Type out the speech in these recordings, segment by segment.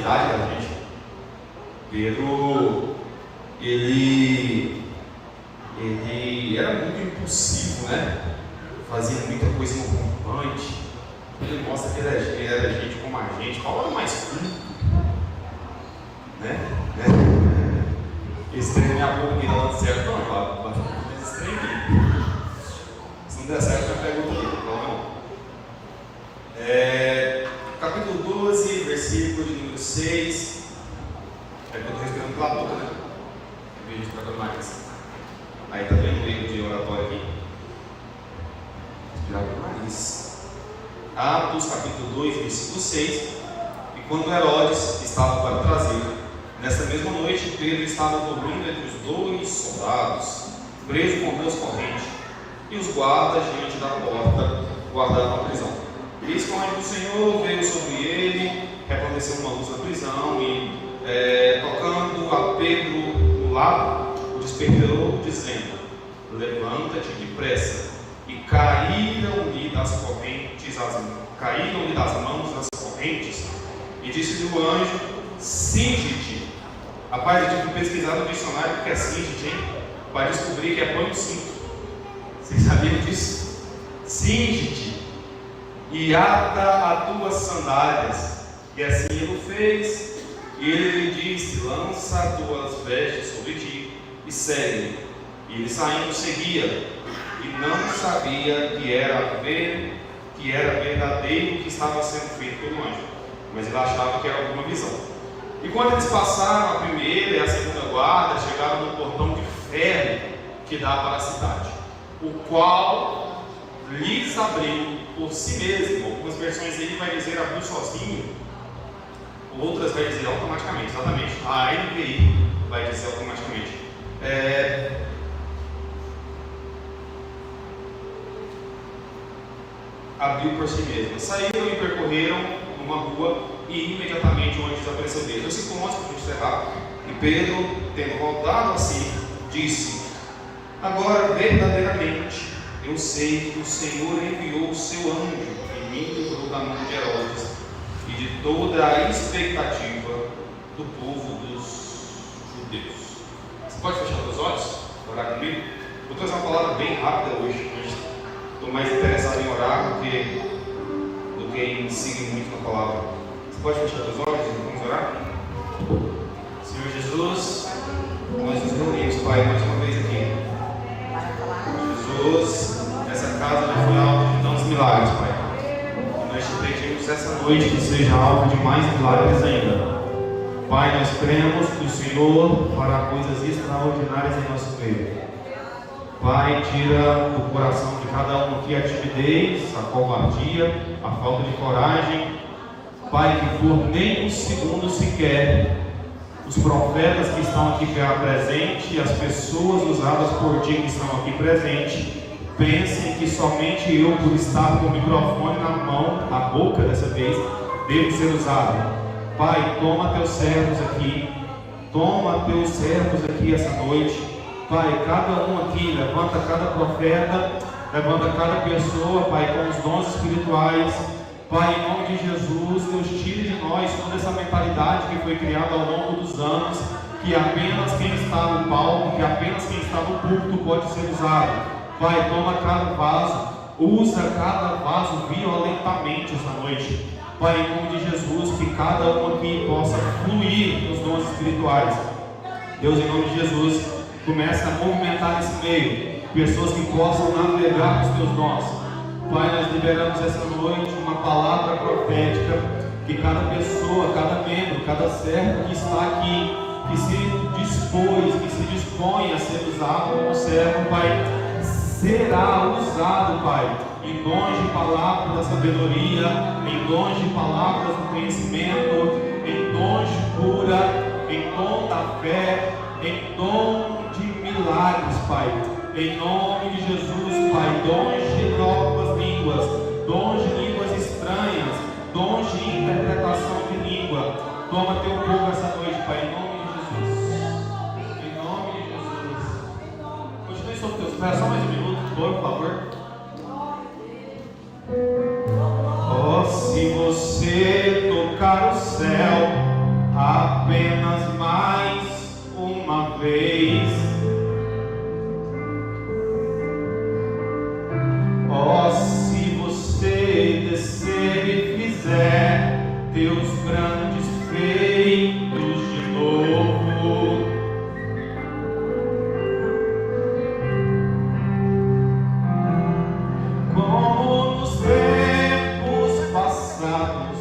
idade da gente. Pedro, ele era muito impulsivo, né? Fazia muita coisa inocupante. Ele mostra que ele era gente como a gente. Paulo era mais culto, né? Esse trem minha boca aqui dando certo, não, claro, mas esse trem aqui. Se não der certo, eu pego outro livro, não. Capítulo 12, versículo de número 6. É que eu estou respirando pela boca, né? Eu vi a gente tratando mais. Aí está vendo o erro de oratório aqui. Respirar pelo nariz. Atos, capítulo 2, versículo 6. E quando Herodes estava para trazê-lo, nessa mesma noite, Pedro estava dormindo entre os 2 soldados, preso com mãos correntes, e os guardas diante da porta guardavam a prisão. Eis que o anjo do Senhor veio sobre ele, resplandeceu uma luz na prisão, e tocando a Pedro no lado, o despertou, dizendo: levanta-te depressa. E caíram-lhe das mãos as correntes, e disse-lhe o anjo: cinge-te. Rapaz, eu tive que pesquisar no dicionário o que é cinge-te, hein? Para descobrir que é põe o cinto. Vocês sabiam disso? Cinge-te e ata as tuas sandálias. E assim ele o fez. E ele lhe disse: lança as tuas vestes sobre ti e segue. E ele saindo seguia, e não sabia que era verdadeiro que estava sendo feito pelo anjo, mas ele achava que era alguma visão. E quando eles passaram a primeira e a segunda guarda, chegaram no portão de ferro que dá para a cidade, o qual lhes abriu por si mesmo. Algumas versões aí vai dizer abriu sozinho, outras vai dizer automaticamente, exatamente. A NVI vai dizer automaticamente. Abriu por si mesmo. Saíram e percorreram uma rua, e imediatamente o anjo desapareceu dele. Versículo 11, para a gente encerrar. E Pedro, tendo voltado a si, disse: agora verdadeiramente eu sei que o Senhor enviou o seu anjo e me livrou da mão de Herodes e de toda a expectativa do povo dos judeus. Você pode fechar os olhos? Orar comigo? Vou trazer uma palavra bem rápida hoje. Estou mais interessado em orar do que em seguir muito na palavra. Você pode fechar os olhos e vamos orar? Senhor Jesus, nós nos reunimos, Pai, mais uma vez aqui. Jesus, essa casa já foi alvo de tantos milagres, Pai. E nós te pedimos essa noite que seja alvo de mais milagres ainda. Pai, nós cremos que o Senhor fará coisas extraordinárias em nosso meio. Pai, tira do coração de cada um aqui a timidez, a covardia, a falta de coragem. Pai, que por nem um segundo sequer os profetas que estão aqui presentes, as pessoas usadas por ti que estão aqui presentes, pensem que somente eu, por estar com o microfone na mão, na boca dessa vez, devo ser usado. Pai, toma teus servos aqui essa noite. Pai, cada um aqui, levanta cada profeta, levanta cada pessoa, Pai, com os dons espirituais. Pai, em nome de Jesus, Deus, tire de nós toda essa mentalidade que foi criada ao longo dos anos, que apenas quem está no palco, que apenas quem está no púlpito pode ser usado. Pai, toma cada vaso, usa cada vaso violentamente essa noite. Pai, em nome de Jesus, que cada um aqui possa fluir nos dons espirituais. Deus, em nome de Jesus, começa a movimentar esse meio, pessoas que possam navegar com os teus dons. Pai, nós liberamos essa noite uma palavra profética, que cada pessoa, cada membro, cada servo que está aqui, que se dispõe a ser usado como servo, Pai, será usado, Pai, em dons de palavras da sabedoria, em dons de palavras do conhecimento, em dons de cura, em dom da fé, em dom de milagres, Pai, em nome de Jesus, Pai, dons de novas línguas, dons de línguas estranhas, dons de interpretação de língua. Toma teu povo essa noite, Pai, em nome de Jesus, em nome de Jesus. Continue sobre teus pés, só mais um minuto, por favor. Oh, se você tocar o céu, grandes feitos de novo. Como nos tempos passados,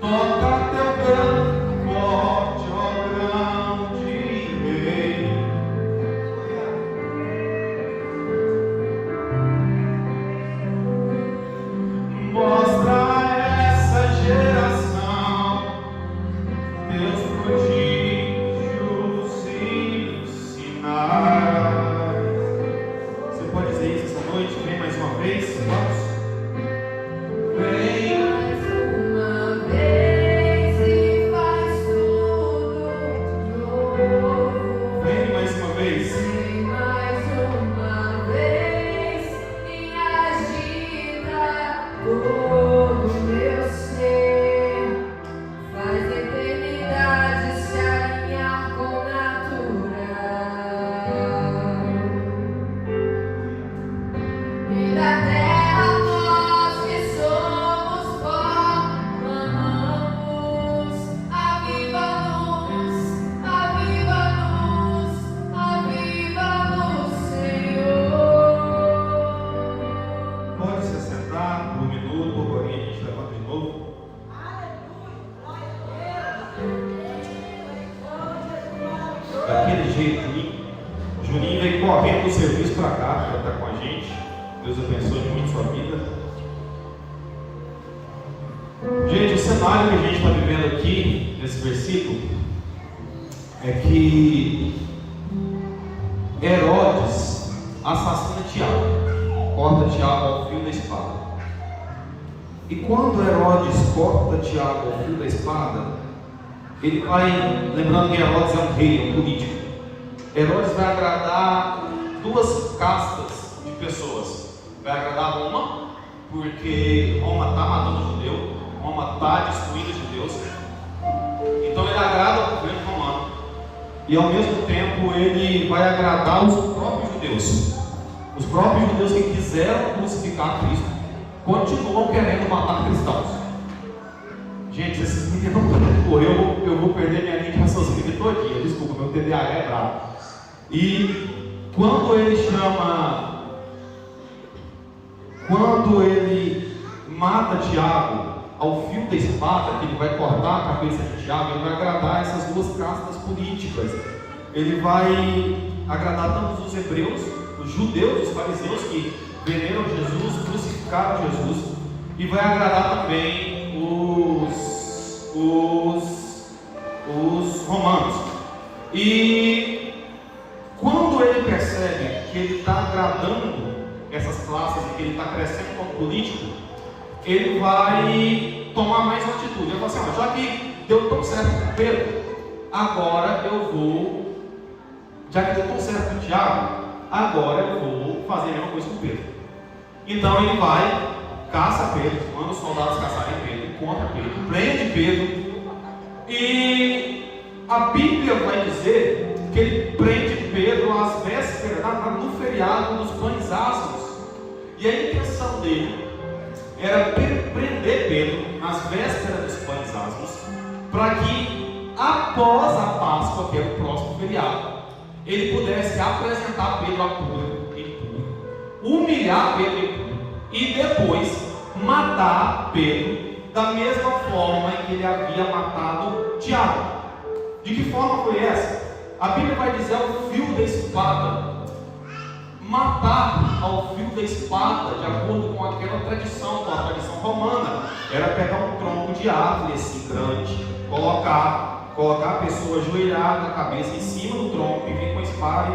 toca teu canto forte, ó grande Rei. Mostra a essa geração teus prodígios e sinais. Você pode dizer isso essa noite? Vem mais uma vez? Vamos. Vem mais uma vez e faz tudo novo. Vem mais uma vez. Vem mais uma vez e agita todo o meu ser. Faz a eternidade se alinhar com o natural. E da terra nós que somos pó, clamamos: aviva-nos, aviva-nos, aviva-nos, Senhor. Pode se assentar por um minuto, agora a gente levanta de novo. Daquele jeito, Juninho veio correndo do serviço para cá, para estar com a gente. Deus abençoe muito sua vida. Gente, o cenário que a gente está vivendo aqui, nesse versículo, é que Herodes assassina Tiago, corta Tiago ao fio da espada. E quando Herodes corta Tiago ao fio da espada, ele vai, lembrando que Herodes é um rei, é um político. Herodes vai agradar duas castas de pessoas. Vai agradar Roma, porque Roma está matando o judeu, Roma está destruindo os judeus. Então ele agrada o governo romano. E ao mesmo tempo ele vai agradar os próprios judeus. Os próprios judeus que quiseram crucificar Cristo continuam querendo matar cristãos. Gente, esses meninos não podem correr, eu vou perder minha linha de raciocínio todinha. Desculpa, meu TDAH é bravo. E quando ele mata Tiago ao fio da espada, que ele vai cortar a cabeça de Tiago, ele vai agradar essas duas castas políticas. Ele vai agradar tanto os hebreus, os judeus, os fariseus que veneram Jesus, crucificaram Jesus, e vai agradar também os romanos. E quando ele percebe que ele está agradando essas classes e que ele está crescendo como político, ele vai tomar mais uma atitude. Ele fala assim: já que deu tão certo com Pedro, agora eu vou, já que deu tão certo com Tiago, agora eu vou fazer a mesma coisa com Pedro. Então ele vai, caça Pedro, manda os soldados caçarem Pedro, encontra Pedro, prende Pedro, e a Bíblia vai dizer que ele prende Pedro às vésperas, no feriado dos pães asmos. E a intenção dele era prender Pedro nas vésperas dos pães asmos, para que após a Páscoa, que era o próximo feriado, ele pudesse apresentar Pedro a público, humilhar Pedro em público, e depois matar Pedro da mesma forma em que ele havia matado Tiago. De que forma foi essa? A Bíblia vai dizer ao fio da espada. Matar ao fio da espada, de acordo com aquela tradição, com a tradição romana, era pegar um tronco de árvore assim grande, colocar a pessoa ajoelhada, a cabeça em cima do tronco e vir com a espada.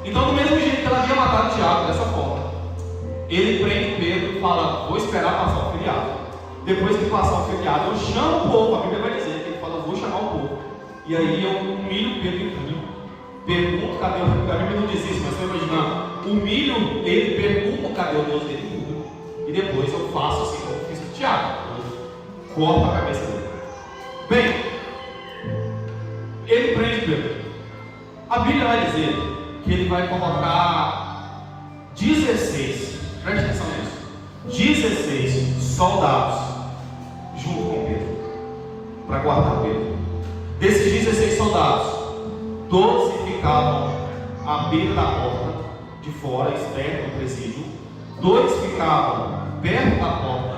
Então, do mesmo jeito que ela havia matado Tiago, dessa forma, ele prende Pedro e fala: vou esperar passar o feriado. Depois que passar o feriado, eu chamo o povo. A Bíblia vai dizer que ele fala: vou chamar o povo. E aí eu humilho Pedro em público. Pergunto cadê o Deus. A Bíblia não diz isso, mas estou imaginando. Humilho ele, pergunto cadê o Deus dele em público. E depois eu faço assim como eu fiz com Tiago. Eu corto a cabeça dele. Bem, ele prende Pedro. A Bíblia vai dizer que ele vai colocar 16, preste atenção nisso, 16 soldados junto com Pedro. para guardar Pedro. Desses 16 soldados, 12 ficavam à beira da porta de fora, externo do presídio, 2 ficavam perto da porta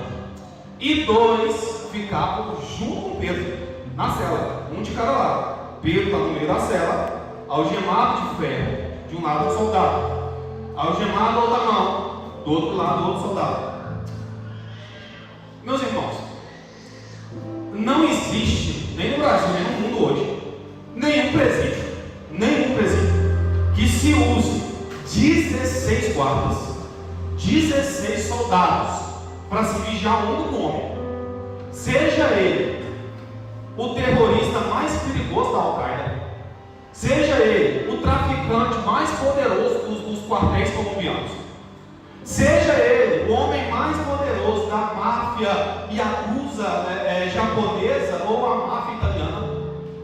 e 2 ficavam junto com Pedro na cela, um de cada lado. Pedro está no meio da cela, algemado de ferro, de um lado um soldado, algemado da outra mão, do outro lado outro soldado. Meus irmãos, não existe, nem no Brasil, nem no mundo hoje, nenhum presídio que se use 16 guardas, 16 soldados para se vigiar um único homem, seja ele o terrorista mais perigoso da Al-Qaeda, seja ele o traficante mais poderoso dos quartéis colombianos, seja ele o homem mais poderoso da máfia yakuza japonesa ou a máfia italiana,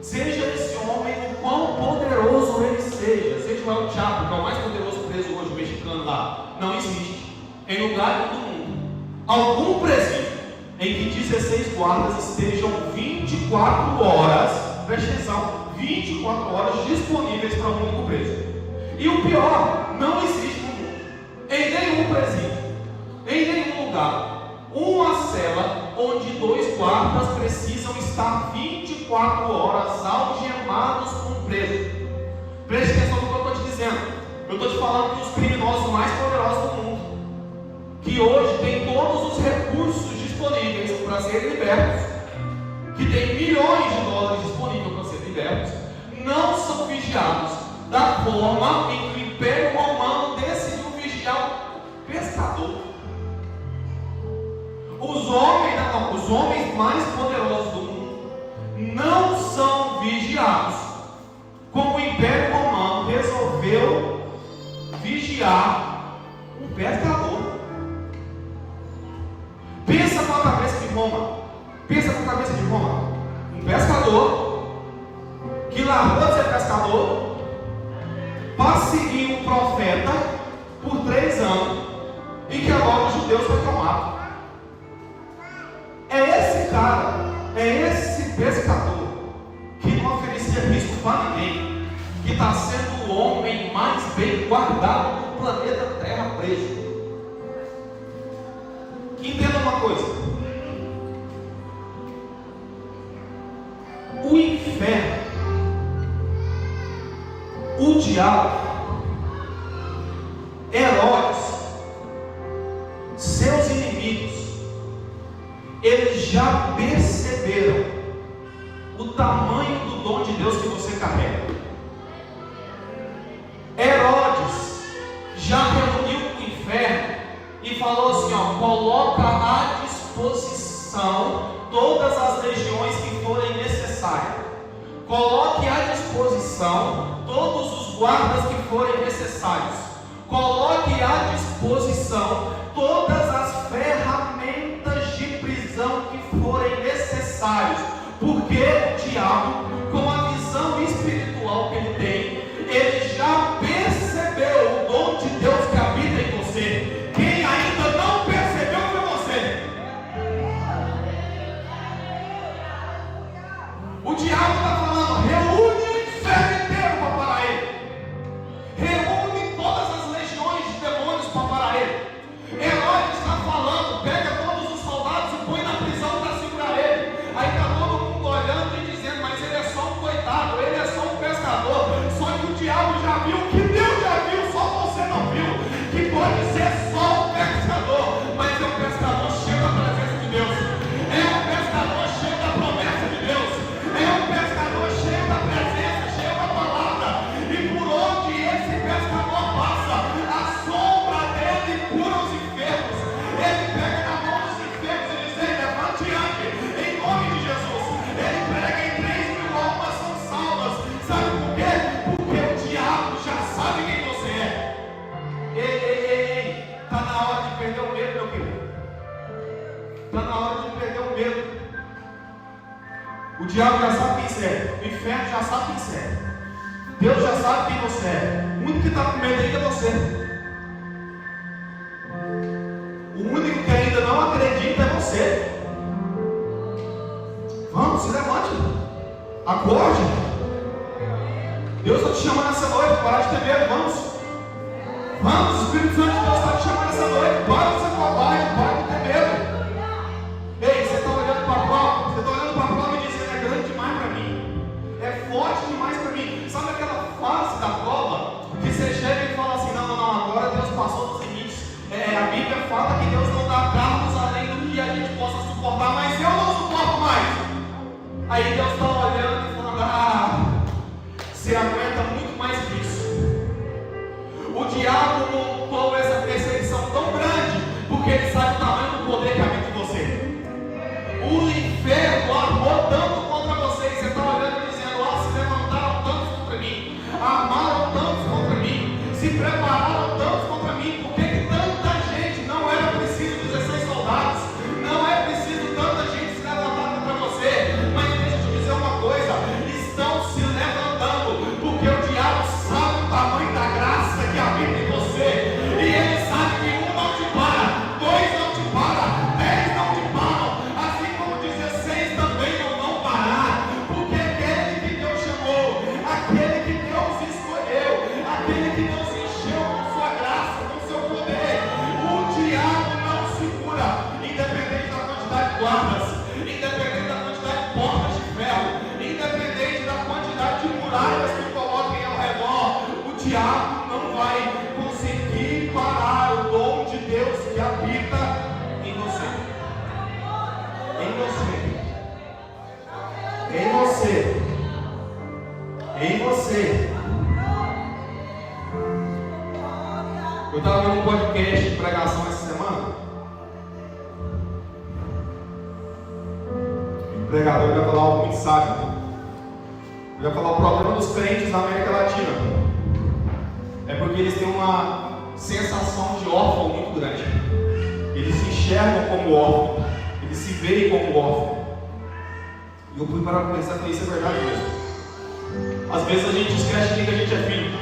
seja esse homem o quão poderoso ele seja lá o Chapo, que é o mais poderoso preso hoje, o mexicano lá, não existe em lugar do mundo algum presídio em que 16 guardas estejam 24 horas, preste atenção, 24 horas disponíveis para um único preso. E o pior, não existe no mundo, em nenhum presídio, em nenhum lugar, uma cela onde 2 guardas precisam estar 24 horas algemados com um preso. Preste atenção no que eu estou te dizendo. Eu estou te falando dos criminosos mais poderosos do mundo, que hoje tem todos os recursos disponíveis para serem libertos, que tem milhões de dólares disponíveis para serem libertos, não são vigiados da forma em que o Império Romano decidiu vigiar o pescador. Os homens mais poderosos do mundo não são vigiados como o Império Romano resolveu vigiar um pescador. Pensa com a cabeça de Roma. Um pescador que largou de ser pescador para seguir um profeta por 3 anos e que agora os judeus foi tomado. É esse cara, é esse pescador que não oferecia risco para ninguém, que está sendo o homem mais bem guardado do planeta Terra preso. Entenda uma coisa: o inferno, o diabo, Herodes, seus inimigos, eles já perceberam o tamanho do dom de Deus que você carrega. Herodes já reuniu o inferno e falou assim: coloca à disposição todas as legiões que forem necessárias. Coloque à disposição todos os guardas que forem necessários. Coloque à disposição todas as ferramentas de prisão que forem necessárias. Porque o diabo, com a visão espiritual que ele tem, ele já percebeu o dom de Deus que habita em você. Quem ainda não percebeu foi você. O diabo está falando: reúne o inferno inteiro para parar ele. Reúne todas as legiões de demônios para parar ele. Herodes está falando: pega todos os soldados e põe na prisão para segurar ele. Aí está todo mundo olhando e dizendo: mas ele é só um coitado, ele é só um pescador. Só que o diabo já viu, que Deus já viu, só você não viu, que pode ser só um pescador, mas é um pescador cheio da presença de Deus, é um pescador cheio da promessa de Deus, é um pescador cheio da presença, cheio da palavra. E por onde esse pescador passa, a sombra dele cura os enfermos. Ele pega na mão dos enfermos e diz: ei, levante e ande, em nome de Jesus. Ele prega e 3.000 almas são salvas. Sabe por quê? Porque o diabo já sabe quem você é. Ei, está na hora de perder o medo, meu querido. Está na hora de perder o medo. O diabo já sabe quem você é, o inferno já sabe quem você é, Deus já sabe quem você é. O único que está com medo ainda é você. O único que ainda não acredita é você. Vamos, se levante. Acorde. Deus está te chamando essa noite. Para de ter medo. Vamos. Vamos. O Espírito Santo de Deus está te chamando essa noite. Para de ser covarde. Para de ter medo. Ei, você está olhando para a prova. Você está olhando para a prova e dizendo: é grande demais para mim. É forte demais para mim. Sabe aquela fase da prova que você chega e fala assim: não, agora Deus passou dos limites. A Bíblia fala que Deus não dá cargos além do que a gente possa suportar, mas eu não suporto mais. Aí Deus está olhando e falando: você aguenta muito mais que isso. O diabo montou essa perseguição tão grande porque ele sabe o tamanho do poder que habita em você. O inferno armou tanto contra você e você está olhando e dizendo: se levantaram tantos contra mim, armaram tantos contra mim, se prepararam tantos contra mim. Por que tanta gente? Não era preciso 16 soldados, não é preciso tanta gente se levantar contra você. Mas deixa eu te dizer uma coisa: estão se levantando porque o diabo sabe o tamanho da graça que habita em você, e ele sabe que um não te para, dois não te para, 10 não te param, assim como 16 também não vão parar, porque aquele que Deus chamou, aquele que Deus escolheu, aquele que Deus encheu com sua graça, com seu poder, o diabo não segura, independente da quantidade de guardas, independente da quantidade de portas de ferro, independente da quantidade de muralhas que coloquem ao redor, o diabo não vai conseguir parar o dom de Deus que habita em você. Em você. Em você. Em você. Eu estava vendo um podcast de pregação essa semana. O pregador vai falar algo muito sábio. Ele vai falar: o problema dos crentes na América Latina é porque eles têm uma sensação de órfão muito grande. Eles se enxergam como órfão, eles se veem como órfão. E eu fui para pensar que isso é verdade mesmo. Às vezes a gente esquece de que a gente é filho.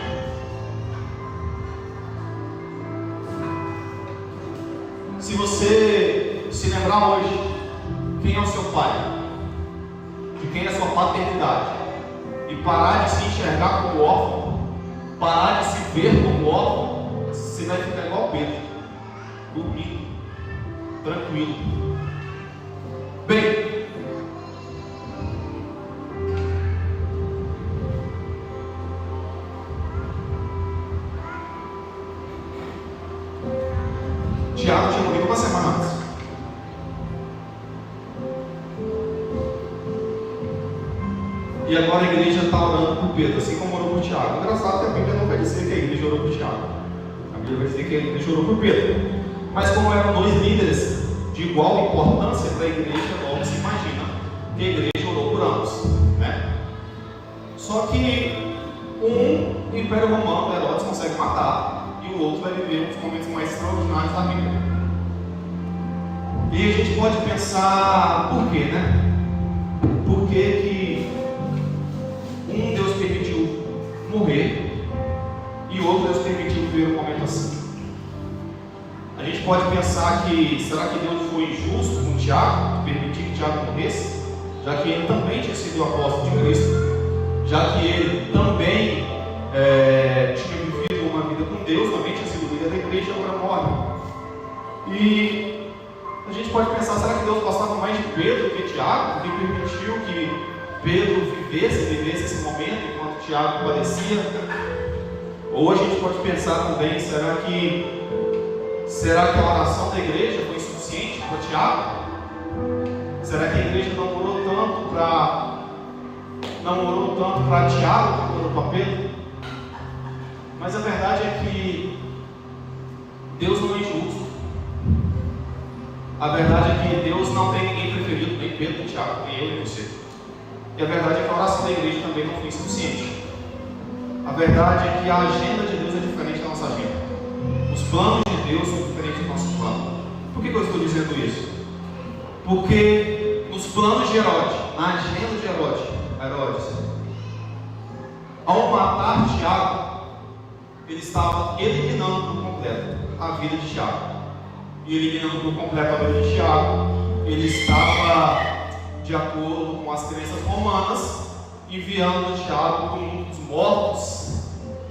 Se você se lembrar hoje quem é o seu pai, de quem é a sua paternidade, e parar de se enxergar como órfão, parar de se ver como órfão, você vai ficar igual Pedro, dormindo, tranquilo. Bem, Tiago tinha morrido uma semana antes. E agora a igreja está orando por Pedro, assim como orou por Tiago. Engraçado que a Bíblia não vai dizer que a igreja orou por Tiago. A Bíblia vai dizer que a igreja orou por Pedro. Mas como eram dois líderes de igual importância para a igreja, logo se imagina que a igreja orou por ambos, né? Só que um, o Império Romano, Herodes, consegue matar, e o outro vai viver um dos momentos mais extraordinários da Bíblia. E a gente pode pensar, por quê, né? Por que um Deus permitiu morrer e outro Deus permitiu viver um momento assim? A gente pode pensar que, será que Deus foi injusto com Tiago, de permitir que Tiago morresse, já que ele também tinha sido o apóstolo de Cristo, já que ele também tinha vivido uma vida com Deus, também tinha sido líder da igreja, agora morre. E a gente pode pensar, será que Deus gostava mais de Pedro do que Tiago, porque permitiu que Pedro vivesse esse momento enquanto Tiago padecia? Ou a gente pode pensar também, será que a oração da igreja foi insuficiente para Tiago? Será que a igreja não orou tanto para Tiago quanto orou para Pedro? Mas a verdade é que Deus não é injusto. A verdade é que Deus não tem ninguém preferido, nem Pedro, nem Tiago, nem eu, nem você. E a verdade é que a oração da igreja também não foi suficiente. A verdade é que a agenda de Deus é diferente da nossa agenda. Os planos de Deus são diferentes do nosso plano. Por que eu estou dizendo isso? Porque nos planos de Herodes, na agenda de Herodes, ao matar Tiago, ele estava eliminando por completo a vida de Tiago. E eliminando por completo a vida de Tiago, ele estava de acordo com as crenças romanas, enviando Tiago para o mundo dos mortos,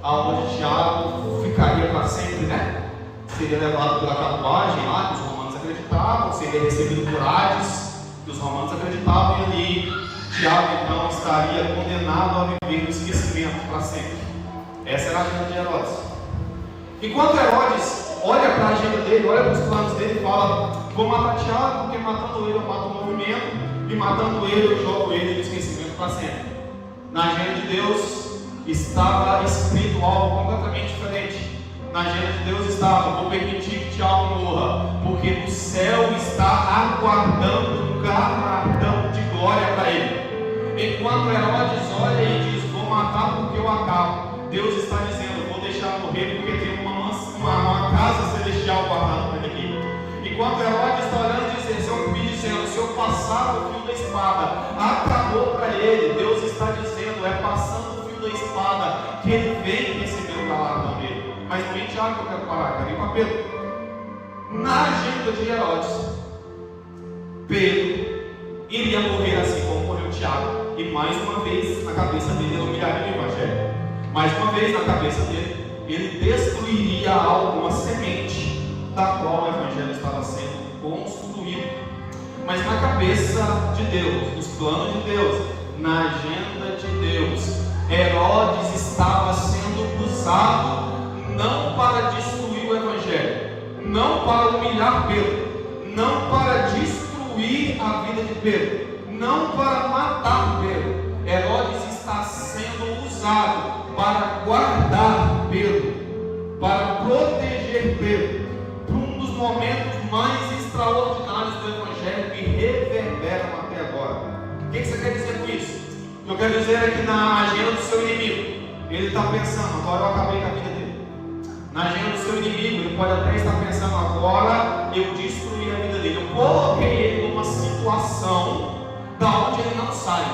aonde Tiago ficaria para sempre, né? Seria levado pela carruagem lá, que os romanos acreditavam, seria recebido por Hades, que os romanos acreditavam, e ali Tiago então estaria condenado a viver no esquecimento para sempre. Essa era a agenda de Herodes. Enquanto Herodes olha para a agenda dele, olha para os planos dele e fala: vou matar Tiago, porque matando ele eu mato o movimento, e matando ele eu jogo ele no esquecimento para sempre. Na agenda de Deus estava escrito algo completamente diferente. Na agenda de Deus estava: vou permitir que Tiago morra, porque no céu está aguardando um galardão de glória para ele. Enquanto Herodes olha e diz: vou matar porque eu acabo, Deus está dizendo: vou deixar morrer porque tem uma casa celestial guardada para ele aqui. Enquanto Herodes está olhando e dizendo: se eu passar o fio da espada, acabou para ele, Deus está dizendo: é passando o fio da espada que ele vem receber o galardão dele. Mas não é Tiago que eu quero parar, quero ir para Pedro. Na agenda de Herodes, Pedro iria morrer assim como morreu Tiago, e mais uma vez na cabeça dele ele humilharia o Evangelho. Mais uma vez na cabeça dele ele destruiria algo, uma semente da qual o Evangelho estava sendo construído. Mas na cabeça de Deus, nos planos de Deus, na agenda de Deus, Herodes estava sendo usado não para destruir o Evangelho, não para humilhar Pedro, não para destruir a vida de Pedro, não para matar Pedro. Herodes está sendo usado para guardar Pedro, para proteger Pedro, para um dos momentos mais extraordinários do Evangelho que reverberam até agora. O que você quer dizer com isso? O que eu quero dizer é que na agenda do seu inimigo, ele está pensando: agora eu acabei com a vida dele. Na agenda do seu inimigo, ele pode até estar pensando: agora eu destruí a vida dele. Eu coloquei ele numa situação da onde ele não sai.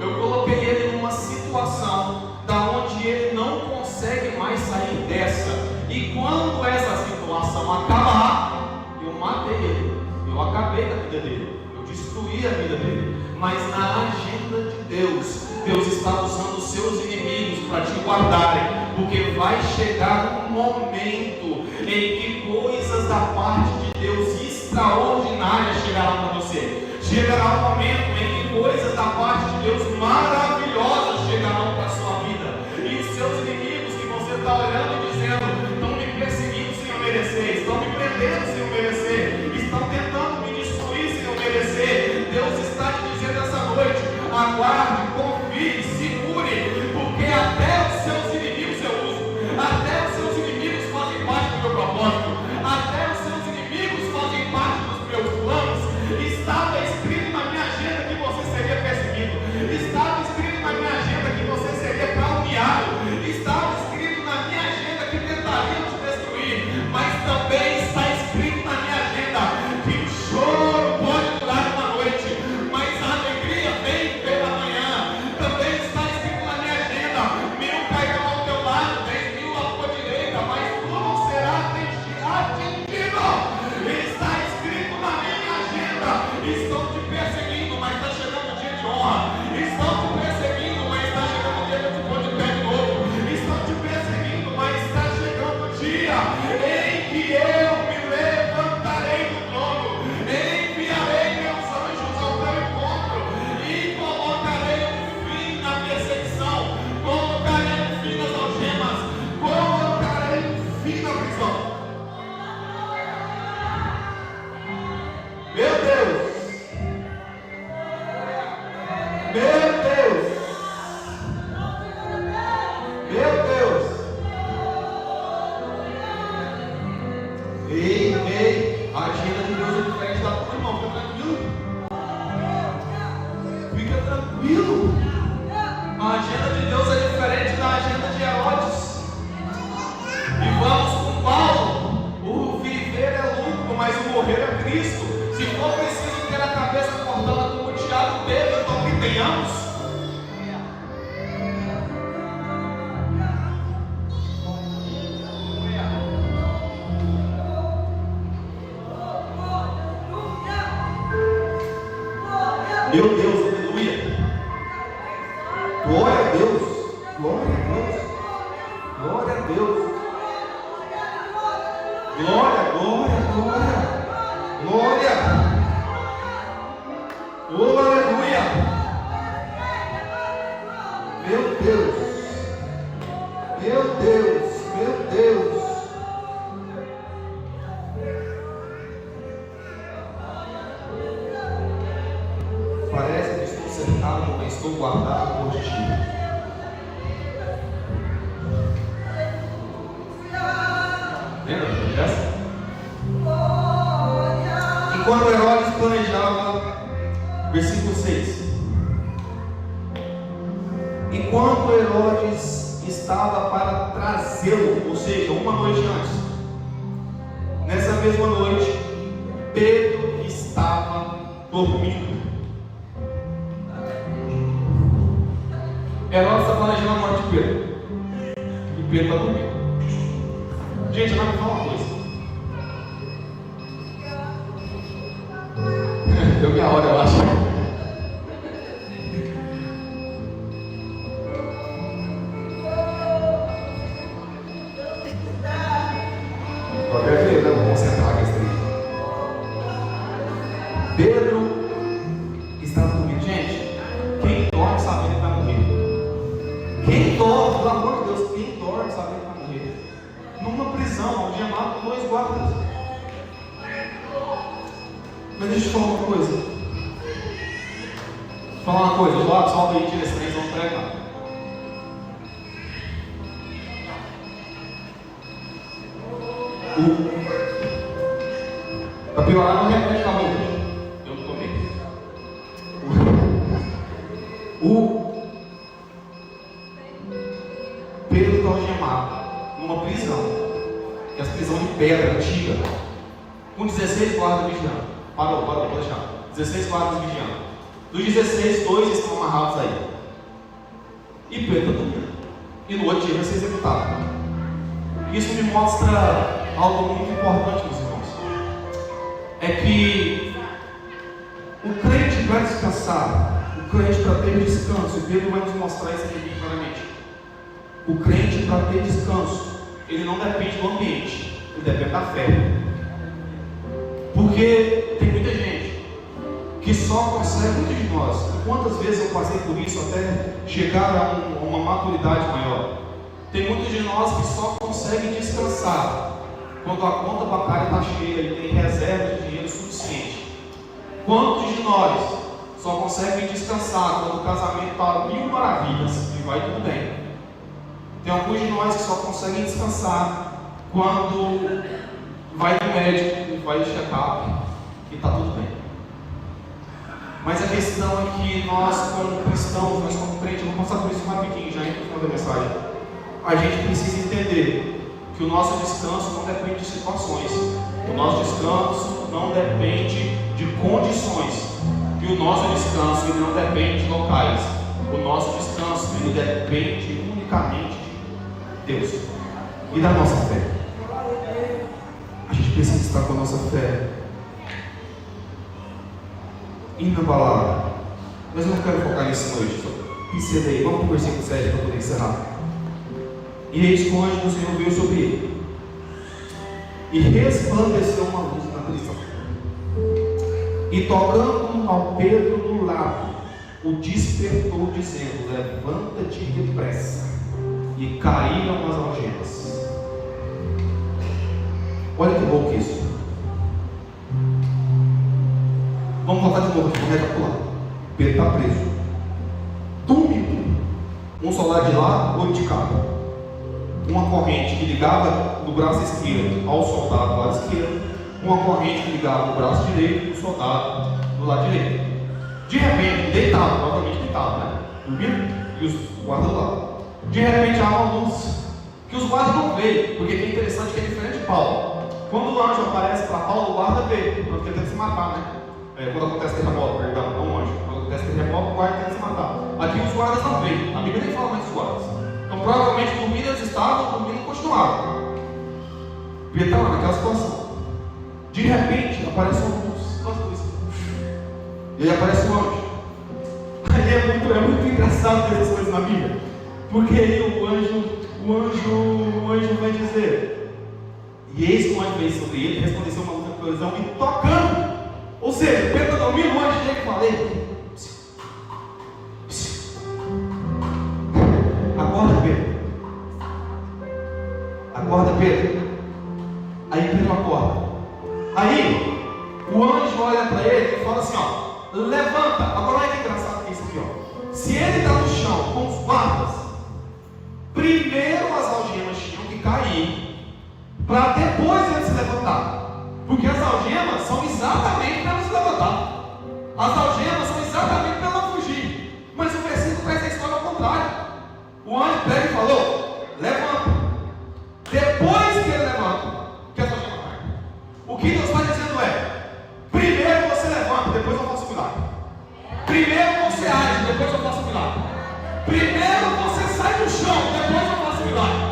Eu coloquei ele numa situação da onde ele não consegue mais sair dessa. E quando essa situação acabar, eu matei ele, eu acabei com a vida dele, eu destruí a vida dele. Mas na agenda de Deus, Deus está usando os seus inimigos para te guardarem, porque vai chegar um momento em que coisas da parte de Deus extraordinárias chegarão para você. Chegará um momento em que coisas da parte de Deus maravilhosas chegarão para a sua vida. E os seus inimigos que você está olhando e dizendo: estão me perseguindo sem eu merecer, estão me prendendo sem eu merecer, estão tentando me destruir sem eu merecer. Deus está te dizendo essa noite: aguarde, confie, segure, porque até os seus inimigos eu uso, até os seus inimigos fazem parte do meu propósito, até os seus inimigos fazem parte dos meus planos. Estava escrito na minha agenda que você seria perseguido, estava escrito na minha agenda que você seria caluniado, estava escrito na minha agenda que tentariam te destruir, mas também está escrito na minha agenda que o choro pode durar uma noite, mas a alegria vem pela manhã. Também está escrito na minha agenda: 1000 cairão ao teu lado, 10.000 à tua direita, mas tu não serás atingido. Está escrito na minha agenda: estão te perseguindo, mas está chegando o dia de honra. Estão te perseguindo, mas está chegando o dia que eu te pôr de pé de novo. Estão te perseguindo, mas está chegando o dia em que eu me levantarei do trono, enviarei meus anjos ao teu encontro e colocarei um fim na perseguição, colocarei um fim nas algemas, colocarei um fim na prisão. Meu Deus! Meu Deus! Meu Deus! Ei, a agenda de Deus é diferente da tua, irmão. Fica tranquilo. Fica tranquilo. A agenda de Deus é diferente da agenda de Herodes. E vamos com Paulo: o viver é lucro, mas o morrer é Cristo. Se for preciso ter a cabeça cortada como o Tiago teve, então que tenhamos. Meu Deus, aleluia. estou guardado por ti. Lembra dessa? Enquanto Herodes planejava, versículo 6. Enquanto Herodes estava para trazê-lo, ou seja, uma noite antes, nessa mesma noite, Pedro estava dormindo. Herodes está planejando a morte de Pedro. E Pedro está dormindo. Gente, eu vou falar uma coisa. Deu minha hora, eu acho. Qualquer jeito, eu vou concentrar com isso aí. Pedro estava dormindo. Gente, quem dorme sabendo que vai morrer? Quem dorme, pelo amor de Deus, quem dorme sabendo que vai morrer? Numa prisão, algemado com 2 guardas. Mas deixa eu te falar uma coisa. Sobe aí, tira esse trem, vamos pregar. Para piorar, não remédio acabou hoje. Eu não tomei. Pedro está algemado numa prisão, que é a prisão de pedra antiga, com 16 guardas vigiando. Parou, vou deixar. 16 guardas vigiando. Dos 16, 2 estão amarrados aí. E Pedro está dormindo. E no outro dia vai ser executado. Isso me mostra algo muito importante, meus irmãos. É que o crente para descansar, o crente para ter descanso, e Pedro vai nos mostrar isso aqui claramente. O crente para ter descanso, ele não depende do ambiente, ele depende da fé. Porque tem muita gente que só consegue, muitos de nós, quantas vezes eu passei por isso até chegar a uma maturidade maior. Tem muitos de nós que só conseguem descansar quando a conta bancária está cheia e tem reserva de dinheiro suficiente. Quantos de nós só conseguem descansar quando o casamento está 1000 maravilhas e vai tudo bem? Tem alguns de nós que só conseguem descansar quando vai no médico e faz check-up e está tudo bem. Mas a questão é que nós, como cristãos, nós como crentes, eu vou passar por isso rapidinho, já entro no final da mensagem. A gente precisa entender que o nosso descanso não depende de situações, o nosso descanso não depende de condições, e o nosso descanso ele não depende de locais, o nosso descanso ele depende unicamente de Deus e da nossa fé. A gente precisa estar com a nossa fé inabalável. Mas eu não quero focar nisso noite, só pincelei. Vamos para o versículo 7 para poder encerrar. E eis que o anjo do Senhor veio sobre ele, e resplandeceu uma luz na prisão. E tocando ao Pedro no lado, o despertou, dizendo: levanta-te depressa. E caíram as algemas. Olha que louco isso. Vamos voltar de novo aqui, vamos recapitular. Pedro está preso, dormindo. Um soldado de lá, outro de cá. Uma corrente que ligava do braço esquerdo ao soldado do lado esquerdo, uma corrente que ligava o braço direito do soldado do lado direito. De repente, deitado, provavelmente deitado, né? Dormindo, e os guardas do lado. De repente há uma luz que os guardas não veem, porque é interessante que é diferente de Paulo. Quando o anjo aparece para Paulo, o guarda vê, porque ele tem que se matar, né? Quando acontece terremoto, perdão, não o anjo. Quando acontece terremoto, o guarda tem que se matar. Aqui os guardas não veem, a Bíblia nem fala mais dos guardas. Então provavelmente dormindo eles estavam, dormindo e continuavam. Pedro está lá naquela situação. De repente aparece uma luz. E aí aparece um anjo. Aí é muito engraçado ter essas coisas na Bíblia. Porque aí o anjo vai dizer: e eis que o anjo veio sobre ele, resplandeceu uma luz na prisão e tocando. Ou seja, Pedro está dormindo, o anjo chega e fala: ei, acorda, Pedro. Acorda, Pedro. Aí Pedro acorda. Aí o anjo olha para ele e fala assim: ó, levanta. Agora olha que engraçado que é isso aqui, ó. Se ele está no chão com os guardas, primeiro as algemas tinham que cair, para depois ele se levantar. Porque as algemas são exatamente para não se levantar. As algemas são exatamente para não fugir. Mas o versículo traz a história ao contrário. O anjo pega e falou: levanta. Depois que ele levanta, que as algemas caem. O que Deus está dizendo é: primeiro você levanta, depois eu faço o milagre. Primeiro você age, depois eu faço o milagre. Primeiro você sai do chão, depois eu faço o milagre.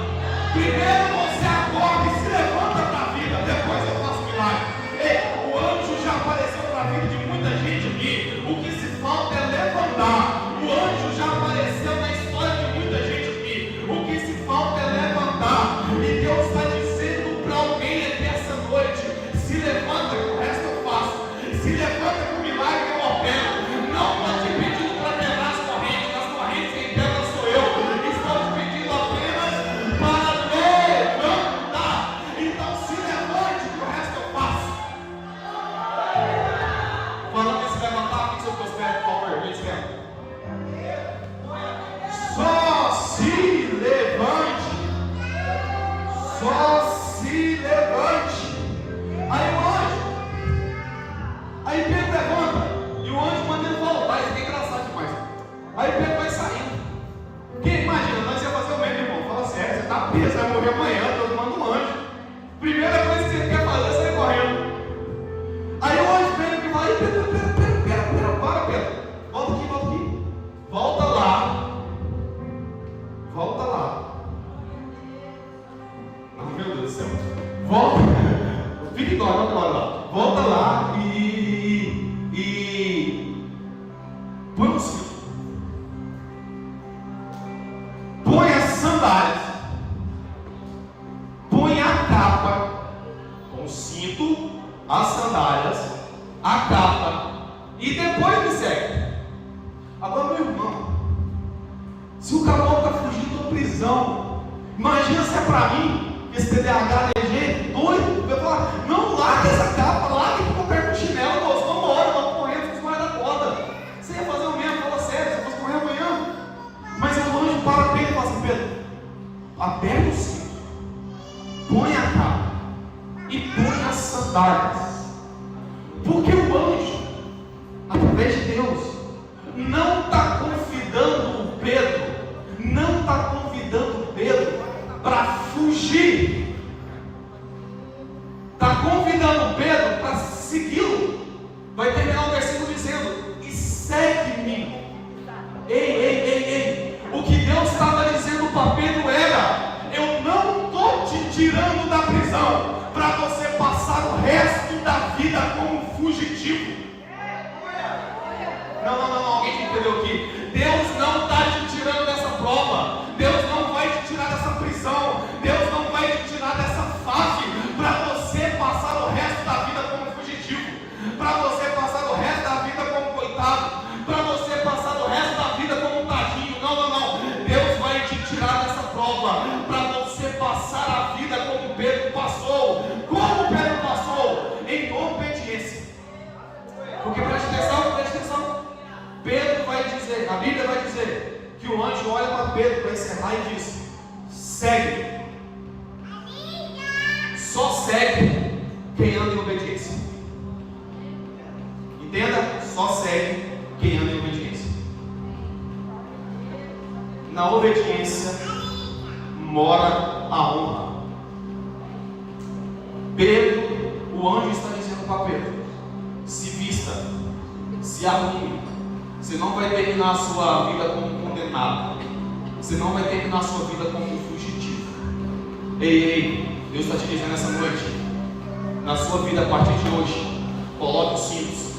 Primeiro você acorda e se levanta para a vida, depois eu faço o milagre. Ei, o anjo já apareceu para a vida de muita gente aqui. O que se falta é levantar. O anjo já apareceu na história de muita gente aqui. O que se falta é levantar. E Deus está dizendo para alguém aqui essa noite: se levanta que o resto eu faço. Se levanta que o milagre eu opero. Não estou te pedindo para quebrar as correntes quem quebra sou eu. Estou te pedindo apenas para levantar. Então se levante que o resto eu faço. Falando em se levantar, fixa os teus pés, por favor, me esquenta. Só se levante. Só se levante. Aí o anjo, aí Pedro levanta e o anjo manda ele voltar. Isso é engraçado demais. Aí Pedro vai saindo. Quem imagina? Nós ia fazer o mesmo, irmão. Fala sério, você está preso, vai morrer amanhã. Deus manda um anjo. Primeira coisa que você quer fazer é sair correndo. Aí o anjo vem e fala: aí Pedro, para Pedro. Volta aqui. Volta lá. Ah, meu Deus do céu. Volta. Fique igual lá. Volta lá e põe o cinto. Põe as sandálias. Põe a capa. Com o cinto, as sandálias, a capa. E depois me segue. Agora, meu irmão, se o caboclo está fugindo da prisão, imagina se é para mim, esse TDAH DG doido, eu falar: não, larga essa capa, larga que ficou perto do chinelo, moço, vamos embora, vamos correndo, fica mais da corda. Você ia fazer o mesmo, fala sério, você fosse correr amanhã. Mas o anjo para Pedro e fala assim: Pedro, aperta o cinto, põe a capa e põe as sandálias. Porque o anjo, através de Deus, não está convidando o Pedro, não está convidando o Pedro para fugir, está convidando o Pedro para segui-lo. Vai terminar o versículo dizendo: e segue-me. Ei, o que Deus estava dizendo para Pedro era: eu não estou te tirando da prisão para você passar o resto da vida como fugitivo. Não, alguém entendeu aqui? Deus não está te tirando dessa prova. Deus não vai te tirar dessa prisão. Deus não vai te tirar dessa fase para você passar o resto da vida como fugitivo, para você passar o resto da vida como coitado, para você passar o resto da vida como um tadinho. Não. Deus vai te tirar dessa prova para você passar a vida como Pedro passou. Como Pedro passou? Em obediência. Porque preste atenção. Pedro vai dizer, a Bíblia vai dizer que o anjo olha para Pedro para encerrar e diz: segue. Só segue quem anda em obediência. Entenda? Só segue quem anda em obediência. Na obediência mora a honra. Pedro, o anjo está dizendo para Pedro: se vista, se arrume. Você não vai terminar a sua vida como condenado. Você não vai terminar a sua vida como um fugitivo. Ei, Deus está te dizendo essa noite: na sua vida a partir de hoje, coloque os cintos,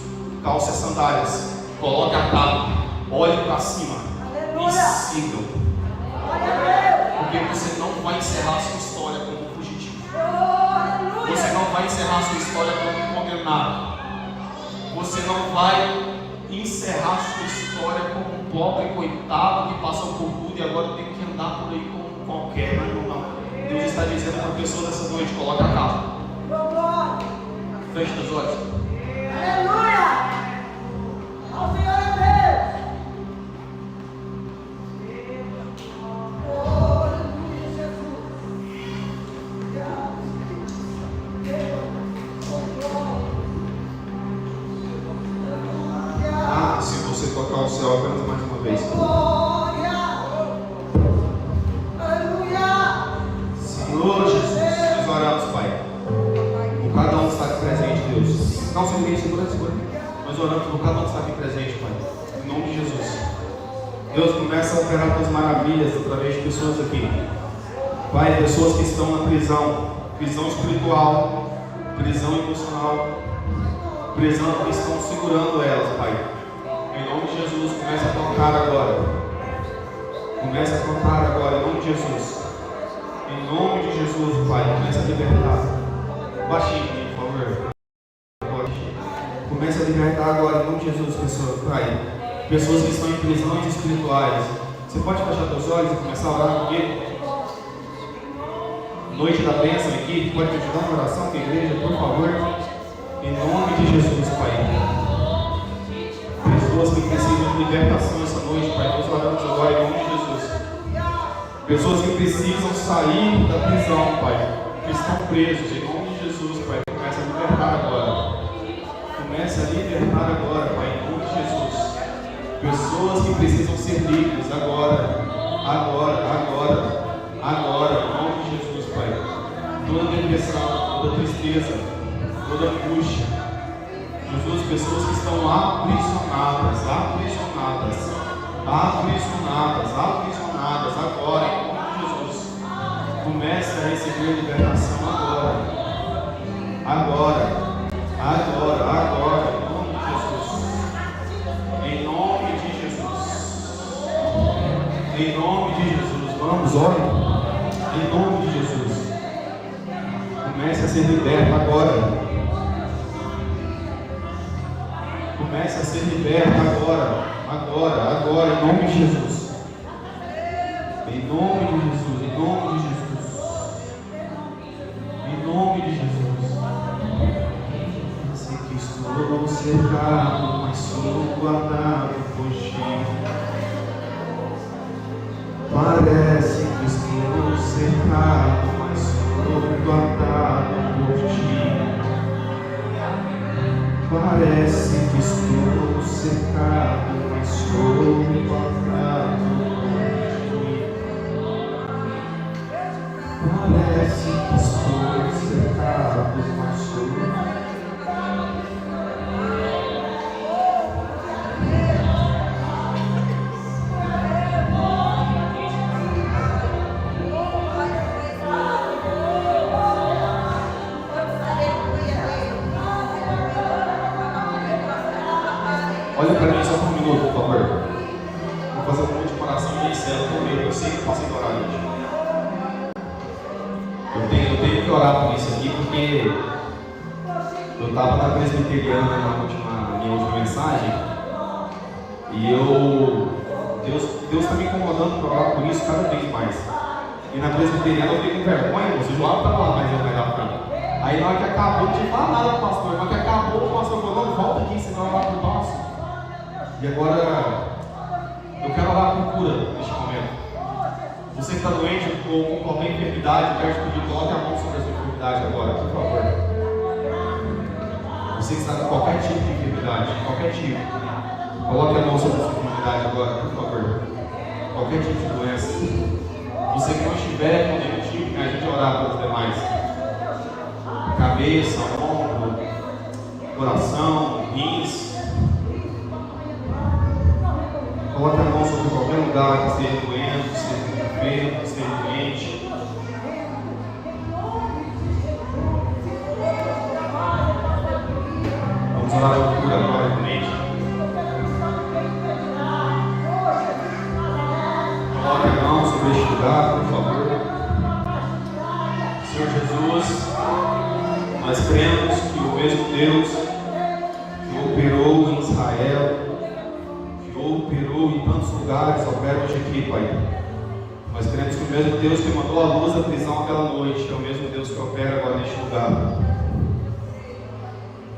calce as sandálias, coloque a capa, olhe para cima e siga. Porque você não vai encerrar a sua história como fugitivo. Você não vai encerrar a sua história como condenado. Você não vai encerrar sua história como um pobre coitado que passou por tudo e agora tem que andar por aí como qualquer. Não. Deus está dizendo para a pessoa dessa noite: coloque a capa, feche os olhos. Aleluia! Ao Senhor é Deus. Nós oramos por cada um que está aqui presente, Pai. Em nome de Jesus. Deus, começa a operar tuas maravilhas através de pessoas aqui. Pai, pessoas que estão na prisão espiritual, prisão emocional, prisão que estão segurando elas, Pai. Em nome de Jesus, começa a tocar agora. Começa a tocar agora, em nome de Jesus. Em nome de Jesus, Pai, começa a libertar. Baixinho, por favor. Começa a libertar agora, em nome de Jesus, pessoas, Pai. Pessoas que estão em prisões espirituais. Você pode fechar seus olhos e começar a orar comigo? Noite da bênção aqui, pode me ajudar na oração com a igreja, por favor? Em nome de Jesus, Pai. Pessoas que precisam de libertação essa noite, Pai. Nós oramos agora em nome de Jesus. Pessoas que precisam sair da prisão, Pai. Que estão presos, em nome de Jesus, Pai. Começa a libertar agora. Começa a libertar agora, Pai, em nome de Jesus. Pessoas que precisam ser livres agora. Agora, em nome de Jesus, Pai. Toda depressão, toda tristeza, toda angústia. Jesus, pessoas que estão aprisionadas agora, em nome de Jesus. Comece a receber libertação agora, em nome de Jesus. Em nome de Jesus, vamos, olhem, em nome de Jesus. Comece a ser liberto agora. Comece a ser liberto agora, em nome de Jesus. Em nome de Jesus, em nome de Jesus. Em nome de Jesus. Sei que estou cercado, mas sou guardado por ti. Parece que estou cercado, mas sou guardado por ti. Parece que estou cercado, mas sou guardado por ti. Parece que estou cercado, mas sou. Olha para mim só por um minuto, por favor. Vou fazer uma última oração inicial comigo. Eu sei que posso orar hoje. Eu tenho que orar por isso aqui, porque eu estava na presbiteriana na minha última mensagem. E Deus está me incomodando para orar por isso cada vez mais. E na presbiteriana eu fiquei com vergonha, você João estava lá, mas ele vai dar para mim. Aí na hora que acabou, não tinha falado nada para o pastor. Na hora que acabou, o pastor falou: não, volta aqui, senão eu orar por nós. E agora, eu quero orar por cura neste momento. Você que está doente ou com qualquer enfermidade, quero te pedir, coloque a mão sobre a sua enfermidade agora, por favor. Você que está com qualquer tipo de enfermidade, qualquer tipo, coloque a mão sobre a sua enfermidade agora, por favor. Qualquer tipo de doença. Você que não estiver com nenhum tipo, a gente orar pelos demais. Cabeça, ombro, coração, rins. Coloque a mão sobre qualquer lugar que esteja doendo, que esteja enfermo, que esteja doente. Vamos orar por cura agora, doente. Coloque a mão sobre este lugar, por favor. Senhor Jesus, nós cremos que o mesmo Deus que operou em Israel, operou em tantos lugares, opera hoje aqui, Pai. Nós cremos que o mesmo Deus que mandou a luz da prisão aquela noite é o mesmo Deus que opera agora neste lugar.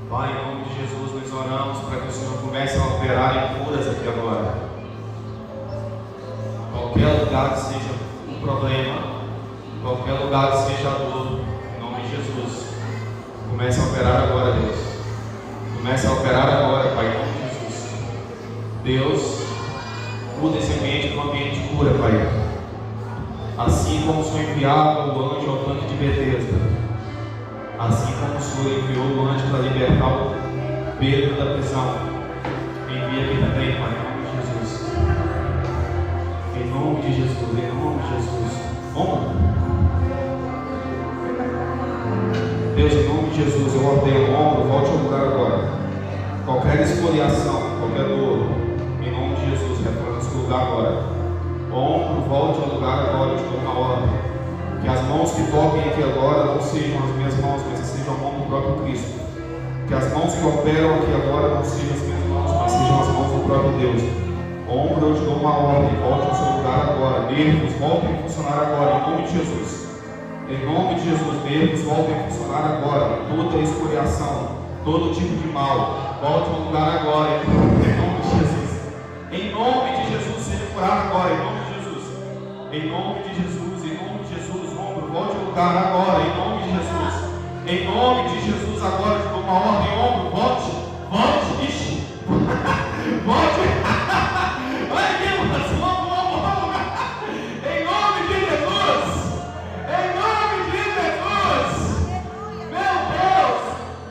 Pai, em nome de Jesus, nós oramos para que o Senhor comece a operar em curas aqui agora. Qualquer lugar que seja um problema, qualquer lugar que seja dor, em nome de Jesus, comece a operar agora, Deus. Comece a operar agora, Pai, em nome de Jesus. Deus, muda esse ambiente para um ambiente de cura, Pai. Assim como o Senhor enviava o anjo ao tanque de Betesda, assim como o Senhor enviou o anjo para libertar Pedro da prisão. Envia aqui também, Pai, em nome de Jesus. Em nome de Jesus, em nome de Jesus. Vamos? Deus, em nome de Jesus, eu ordeno o ombro, volte ao lugar agora. Qualquer escoriação, qualquer dor, em nome de Jesus, retorna ao seu lugar agora. O ombro, volte ao lugar agora, eu te dou uma ordem. Que as mãos que toquem aqui agora não sejam as minhas mãos, mas sejam a mão do próprio Cristo. Que as mãos que operam aqui agora não sejam as minhas mãos, mas sejam as mãos do próprio Deus. O ombro, eu te dou uma ordem, volte ao seu lugar agora. Nervos, voltem a funcionar agora, em nome de Jesus. Em nome de Jesus, nervos, voltem a funcionar agora. Toda escoriação, todo tipo de mal, volte ao lugar agora, em nome de Jesus. Em nome de Jesus, seja curado agora, em nome de Jesus. Em nome de Jesus, em nome de Jesus, ombro, volte ao lugar agora, em nome de Jesus. Em nome de Jesus, agora eu te dou uma ordem, ombro, volte, ixi, volte, vai aqui, mas ombro, em nome de Jesus, meu Deus,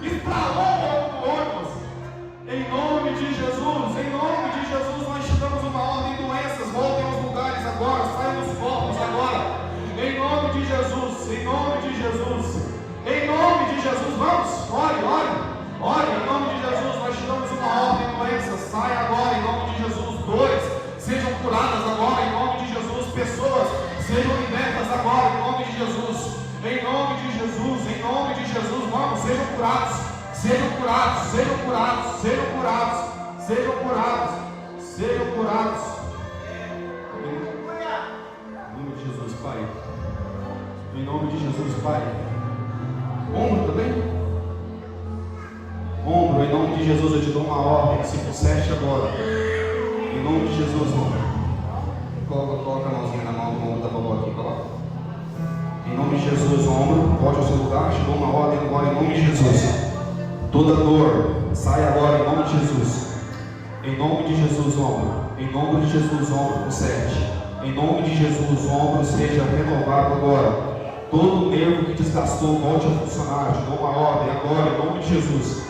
estralou o ombro do ônibus, em nome de Jesus, nós te damos uma ordem, doenças, voltem aos lugares agora, saiam dos corpos agora, em nome de Jesus, em nome de Jesus, vamos, ore, em nome de Jesus, nós te damos uma ordem, doenças, sai agora, em nome de Jesus, dores, sejam curadas agora, em nome de Jesus, pessoas, sejam libertas agora, em nome de Jesus, vamos, sejam curados, em nome de Jesus, Pai, em nome de Jesus, Pai. Ombro também? Ombro, em nome de Jesus, eu te dou uma ordem, se conserte agora. Em nome de Jesus, ombro. Coloca a mãozinha na mão do ombro da vovó aqui, coloca. Em nome de Jesus, ombro, volte ao seu lugar, te dou uma ordem agora, em nome de Jesus. Toda dor, sai agora, em nome de Jesus. Em nome de Jesus, ombro. Em nome de Jesus, ombro, conserte. Em nome de Jesus, ombro, seja renovado agora. Todo nervo que desgastou, volte a funcionar. Te dou uma ordem agora, em nome de Jesus.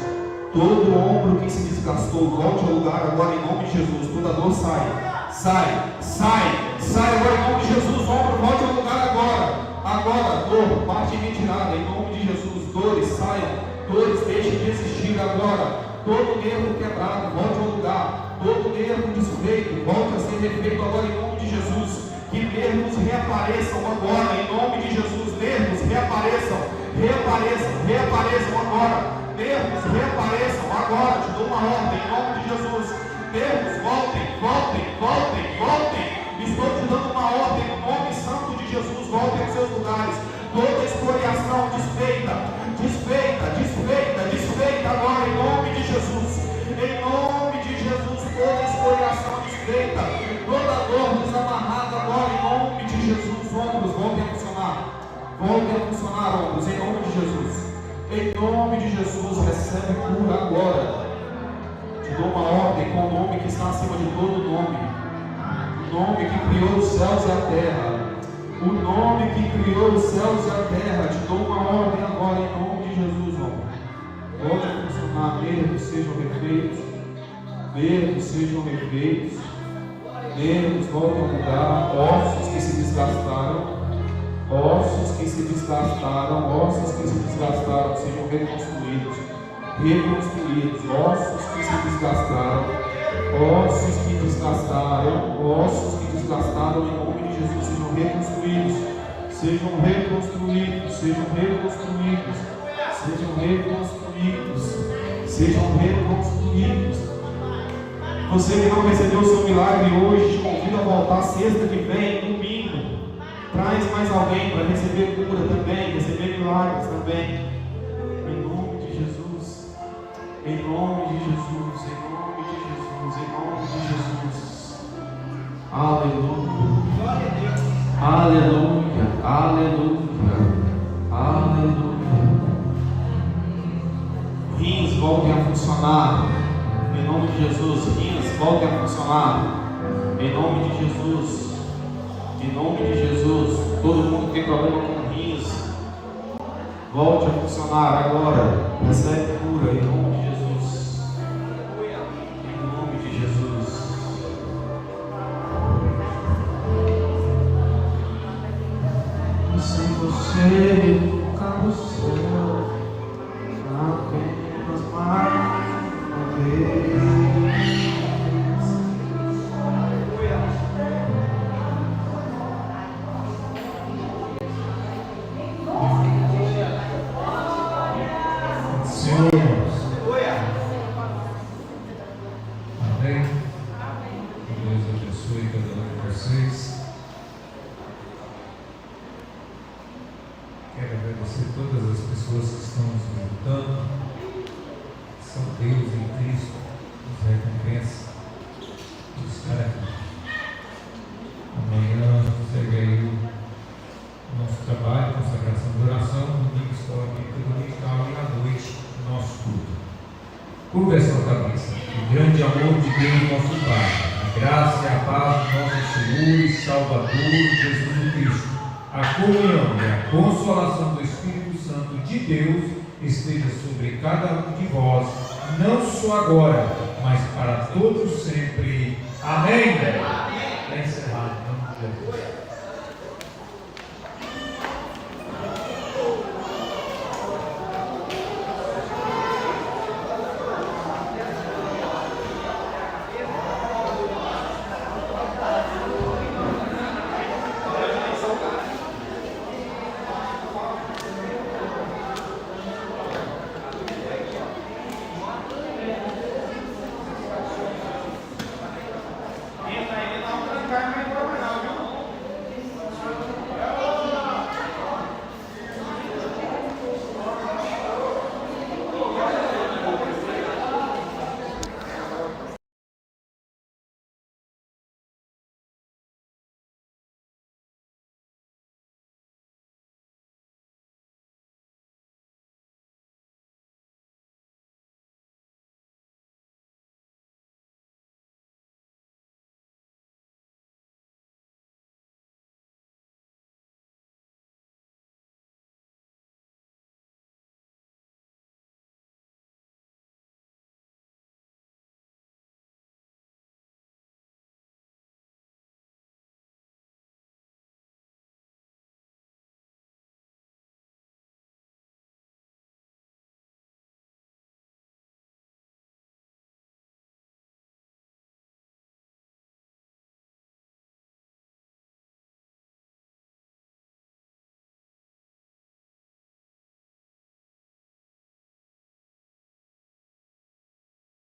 Todo ombro que se desgastou, volte ao lugar agora, em nome de Jesus. Toda dor sai agora, em nome de Jesus. Ombro, volte ao lugar agora, dor, parte retirada, em nome de Jesus. Dores, saiam, dores, deixem de existir agora. Todo nervo quebrado, volte ao lugar. Todo nervo desfeito, volte a ser refeito agora, em nome de Jesus. Que nervos reapareçam agora, em nome de Jesus. Nervos reapareçam agora. Nervos reapareçam agora. Te dou uma ordem, em nome de Jesus. Nervos, voltem. Estou te dando uma ordem, no nome santo de Jesus. Voltem aos seus lugares. Toda escoriação desfeita agora, em nome de Jesus. Em nome de Jesus, toda escoriação desfeita, toda dor desamarrada agora, em nome de Jesus. Ombros, voltem a funcionar, ombros, em nome de Jesus. Em nome de Jesus, recebe cura agora. Te dou uma ordem com o nome que está acima de todo nome. O nome que criou os céus e a terra. O nome que criou os céus e a terra. Te dou uma ordem agora, em nome de Jesus, ombro. Volte a funcionar, nervos sejam refeitos. Nervos voltem ao lugar. Ossos que se desgastaram, sejam reconstruídos. Ossos que se desgastaram, em nome de Jesus, sejam reconstruídos. Você que não recebeu o seu milagre hoje, te convido a voltar sexta que vem, domingo. Traz mais alguém para receber cura também, receber milagres também. Em nome de Jesus. Aleluia. Rins voltem a funcionar. Em nome de Jesus, rins voltem a funcionar. Em nome de Jesus, todo mundo que tem problema com rins, volte a funcionar agora. Recebe cura em nome de Jesus. agradecer todas as pessoas que estão nos visitando. São Deus em Cristo nos recompensa por estar aqui. Amanhã segue aí o nosso trabalho, consagração de oração, domingo escola bíblica dominical e à noite o nosso culto. Curva a sua cabeça. O grande amor de Deus, nosso Pai, a graça e a paz do nosso Senhor e Salvador Jesus Cristo, a comunhão e a consolação do Espírito Santo de Deus esteja sobre cada um de vós, não só agora, mas para todos sempre. Amém.